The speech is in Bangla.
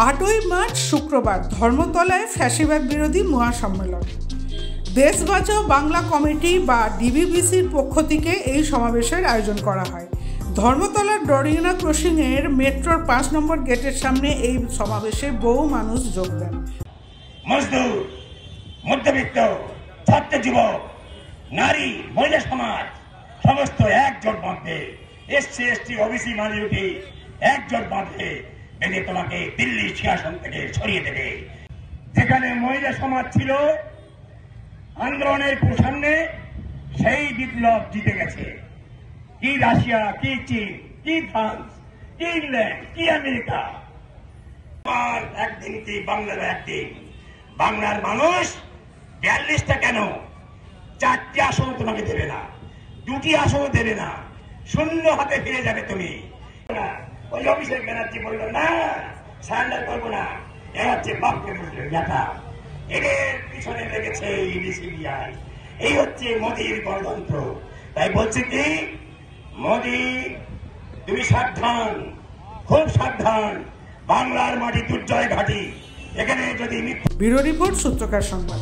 8ই মার্চ শুক্রবার ধর্মতলায় ফ্যাসিবাদ বিরোধী মহাসম্মেলন। দেশ বাঁচাও বাংলা কমিটি বা ডিবিবিসির পক্ষ থেকে এই সমাবেশের আয়োজন করা হয়। ধর্মতলার ডরিনা ক্রসিংয়ের মেট্রোর 5 নম্বর গেটের সামনে এই সমাবেশে বহু মানুষ যোগ দেন। মজদুর, মধ্যবিত্ত, ছাত্র যুবক, নারী, মহিলা সমাজ সমস্ত একজোট বাঁধবে, এসসি এসটি ওবিসি মাইনরিটি একজোট বাঁধবে, বেঁধে তোমাকে দিল্লির সিংহাসন থেকে সরিয়ে দেবে। যেখানে মহিলা সমাজ ছিল আন্দোলনের সামনে, সেই বিপ্লব জিতে গেছে। কি রাশিয়া, কি চীন, কি ফ্রান্স, কি ইংল্যান্ড, কি আমেরিকা। একদিন কি বাংলার একদিন। বাংলার মানুষ 42টা কেন 4টি আসন তোমাকে দেবে না, 2টি আসন দেবে না, শূন্য হাতে ফিরে যাবে তুমি। ওই অভিষেক ব্যানার্জি বলল না, সারেন্ডার করবো না, এ হচ্ছে বাপকে নেতা, এদের পিছনে লেগেছে সিবিআই, এই হচ্ছে মোদীর গণতন্ত্র। তাই বলছে কি, মোদী তুমি সাবধান, খুব সাবধান, বাংলার মাটি দুর্জয় ঘাটি। এখানে যদি ব্যুরো রিপোর্ট, সূত্রকার সংবাদ।